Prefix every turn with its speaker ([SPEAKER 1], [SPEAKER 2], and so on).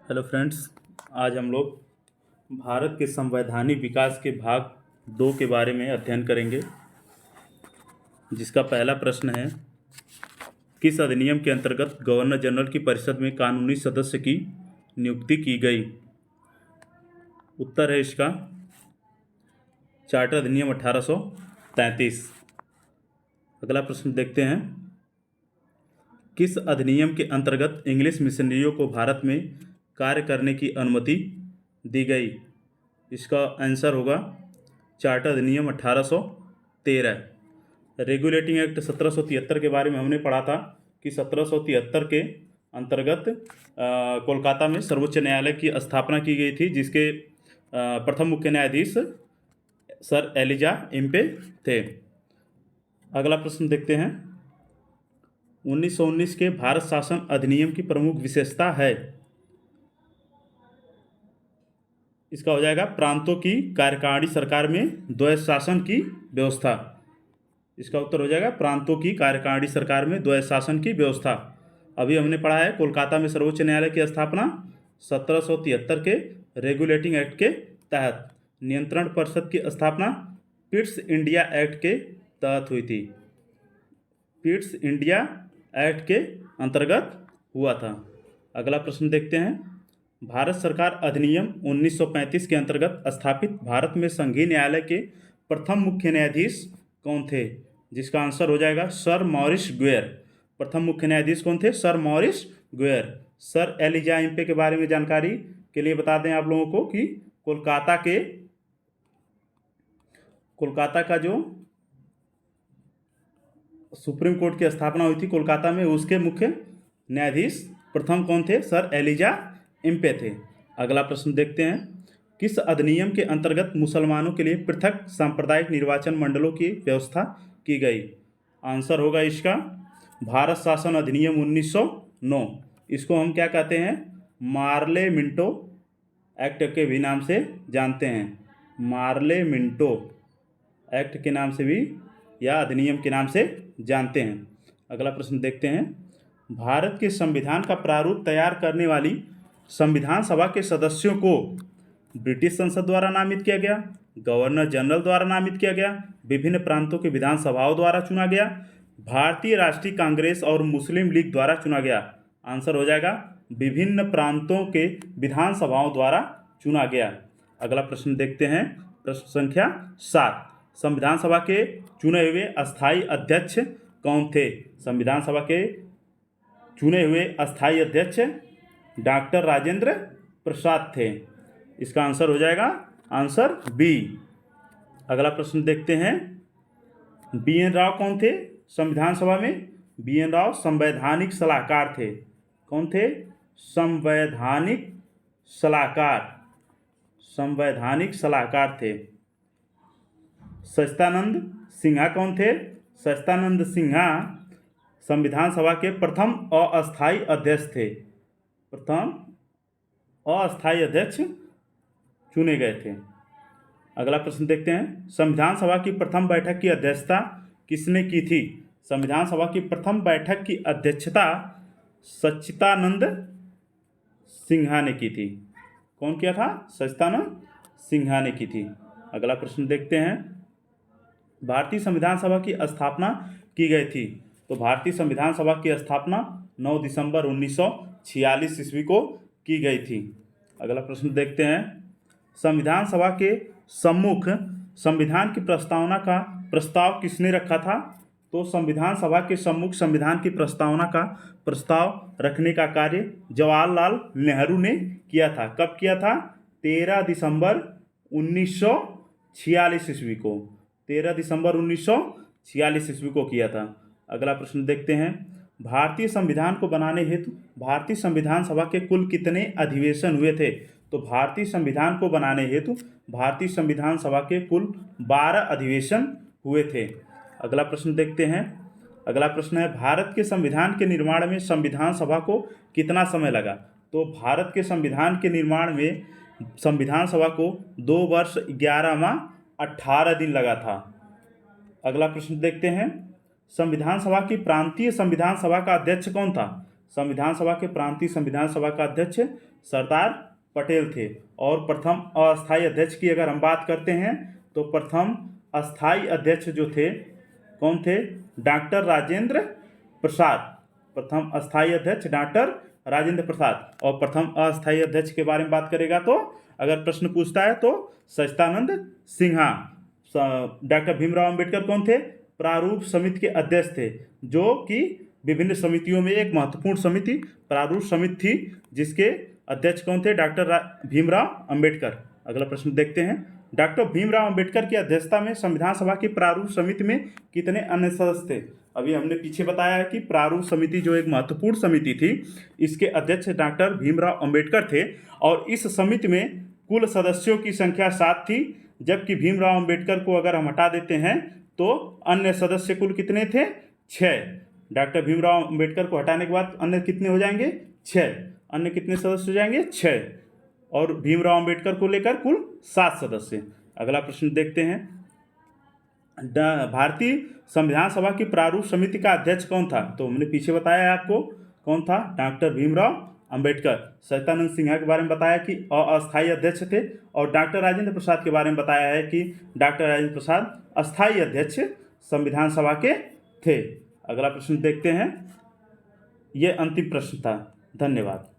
[SPEAKER 1] Hello friends. आज हम लोग भारत के संवैधानिक विकास के भाग 2 के बारे में अध्ययन करेंगे, जिसका पहला प्रश्न है, किस अधिनियम के अंतर्गत गवर्नर जनरल की परिषद में कानूनी सदस्य की नियुक्ति की गई। उत्तर है इसका चार्टर अधिनियम 1833। अगला प्रश्न देखते हैं, किस अधिनियम के अंतर्गत इंग्लिश मिशनरियों को भारत में कार्य करने की अनुमति दी गई। इसका आंसर होगा चार्टर अधिनियम 1813। रेगुलेटिंग एक्ट 1773 के बारे में हमने पढ़ा था कि 1773 के अंतर्गत कोलकाता में सर्वोच्च न्यायालय की स्थापना की गई थी, जिसके प्रथम मुख्य न्यायाधीश सर एलिजा इम्पे थे। अगला प्रश्न देखते हैं, 1919 के भारत शासन अधिनियम की प्रमुख विशेषता है। इसका हो जाएगा प्रांतों की कार्यकारिणी सरकार में द्वैध शासन की व्यवस्था। इसका उत्तर हो जाएगा प्रांतों की कार्यकारिणी सरकार में द्वैध शासन की व्यवस्था। अभी हमने पढ़ा है कोलकाता में सर्वोच्च न्यायालय की स्थापना 1773 के रेगुलेटिंग एक्ट के तहत। नियंत्रण परिषद की स्थापना पिट्स इंडिया एक्ट के तहत हुई थी। पिट्स इंडिया एक्ट के अंतर्गत हुआ था। अगला प्रश्न देखते हैं, भारत सरकार अधिनियम 1935 के अंतर्गत स्थापित भारत में संघीय न्यायालय के प्रथम मुख्य न्यायाधीश कौन थे। जिसका आंसर हो जाएगा सर मॉरिस गुएर। प्रथम मुख्य न्यायाधीश कौन थे? Sir Maurice Gwyer. Sir Elijah Impey के बारे में जानकारी के लिए बता दें आप लोगों को कि कोलकाता का जो सुप्रीम कोर्ट की स्थापना हुई थी कोलकाता में, उसके मुख्य न्यायाधीश प्रथम कौन थे? सर एलिजा इम्पे थे। अगला प्रश्न देखते हैं, किस अधिनियम के अंतर्गत मुसलमानों के लिए पृथक सांप्रदायिक निर्वाचन मंडलों की व्यवस्था की गई। आंसर होगा इसका भारत शासन अधिनियम 1909। इसको हम क्या कहते हैं? मार्ले मिंटो एक्ट के भी नाम से जानते हैं। मार्ले मिंटो एक्ट के नाम से भी या अधिनियम के नाम से जानते हैं। अगला प्रश्न देखते हैं, भारत के संविधान का प्रारूप तैयार करने वाली संविधान सभा के सदस्यों को ब्रिटिश संसद द्वारा नामित किया गया, गवर्नर जनरल द्वारा नामित किया गया, विभिन्न प्रांतों के विधानसभाओं द्वारा चुना गया, भारतीय राष्ट्रीय कांग्रेस और मुस्लिम लीग द्वारा चुना गया। आंसर हो जाएगा विभिन्न प्रांतों के विधानसभाओं द्वारा चुना गया। अगला प्रश्न देखते हैं, प्रश्न संख्या 7, संविधान सभा के चुने हुए अस्थायी अध्यक्ष कौन थे। संविधान सभा के चुने हुए अस्थायी अध्यक्ष डॉक्टर राजेंद्र प्रसाद थे। इसका आंसर हो जाएगा आंसर बी। अगला प्रश्न देखते हैं, बी एन राव कौन थे संविधान सभा में? बी एन राव संवैधानिक सलाहकार थे। कौन थे? संवैधानिक सलाहकार थे। सच्चिदानंद सिन्हा कौन थे? सच्चिदानंद सिन्हा संविधान सभा के प्रथम अस्थायी अध्यक्ष थे। प्रथम अस्थायी अध्यक्ष चुने गए थे। अगला प्रश्न देखते हैं, संविधान सभा की प्रथम बैठक की अध्यक्षता किसने की थी। संविधान सभा की प्रथम बैठक की अध्यक्षता सच्चिदानंद सिन्हा ने की थी। कौन किया था? सच्चिदानंद सिन्हा ने की थी। अगला प्रश्न देखते हैं, भारतीय संविधान सभा की स्थापना की गई थी। तो भारतीय संविधान सभा की स्थापना 9 दिसंबर 1946 ईस्वी को की गई थी। अगला प्रश्न देखते हैं, संविधान सभा के सम्मुख संविधान की प्रस्तावना का प्रस्ताव किसने रखा था। तो संविधान सभा के सम्मुख संविधान की प्रस्तावना का प्रस्ताव रखने का कार्य जवाहरलाल नेहरू ने किया था। कब किया था? 13 दिसंबर 1946 ईस्वी को। 13 दिसंबर 1946 ईस्वी को किया था। अगला प्रश्न देखते हैं, भारतीय संविधान को बनाने हेतु भारतीय संविधान सभा के कुल कितने अधिवेशन हुए थे। तो भारतीय संविधान को बनाने हेतु भारतीय संविधान सभा के कुल 12 अधिवेशन हुए थे। अगला प्रश्न देखते हैं, अगला प्रश्न है, भारत के संविधान के निर्माण में संविधान सभा को कितना समय लगा। तो भारत के संविधान के निर्माण में संविधान सभा को 2 वर्ष 11 माह 18 दिन लगा था। अगला प्रश्न देखते हैं, संविधान सभा की प्रांतीय संविधान सभा का अध्यक्ष कौन था। संविधान सभा के प्रांतीय संविधान सभा का अध्यक्ष सरदार पटेल थे। और प्रथम अस्थायी अध्यक्ष की अगर हम बात करते हैं तो प्रथम अस्थायी अध्यक्ष जो थे कौन थे? डॉक्टर राजेंद्र प्रसाद। प्रथम अस्थायी अध्यक्ष डॉक्टर राजेंद्र प्रसाद। और प्रथम अस्थायी अध्यक्ष के बारे में बात करेगा तो अगर प्रश्न पूछता है तो सच्चिदानंद सिन्हा। डॉक्टर भीमराव अंबेडकर कौन थे? प्रारूप समिति के अध्यक्ष थे, जो कि विभिन्न समितियों में एक महत्वपूर्ण समिति प्रारूप समिति थी, जिसके अध्यक्ष कौन थे? डॉक्टर भीमराव अंबेडकर। अगला प्रश्न देखते हैं। डॉक्टर भीमराव अंबेडकर की अध्यक्षता में संविधान सभा की प्रारूप समिति में कितने अन्य सदस्य थे? अभी हमने पीछे बताया है कि प्रारूप समिति जो एक महत्वपूर्ण समिति थी, इसके अध्यक्ष डॉक्टर भीमराव अंबेडकर थे। और इस समिति में कुल सदस्यों की संख्या 7 थी, जबकि भीमराव अंबेडकर को अगर हम हटा देते हैं तो अन्य सदस्य कुल कितने थे? 6। डॉक्टर भीमराव अंबेडकर को हटाने के बाद अन्य कितने हो जाएंगे? 6। अन्य कितने सदस्य हो जाएंगे? 6। और भीमराव अंबेडकर को लेकर कुल 7 सदस्य। अगला प्रश्न देखते हैं। भारतीय संविधान सभा की प्रारूप समिति का अध्यक्ष कौन था? तो हमने पीछे बताया है आपको कौन था? डॉक्टर भीमराव अंबेडकर। सच्चिदानंद सिन्हा के बारे में बताया कि अस्थायी अध्यक्ष थे। और डॉक्टर राजेंद्र प्रसाद के बारे में बताया है कि डॉक्टर राजेंद्र प्रसाद अस्थायी अध्यक्ष संविधान सभा के थे। अगला प्रश्न देखते हैं। ये अंतिम प्रश्न था। धन्यवाद।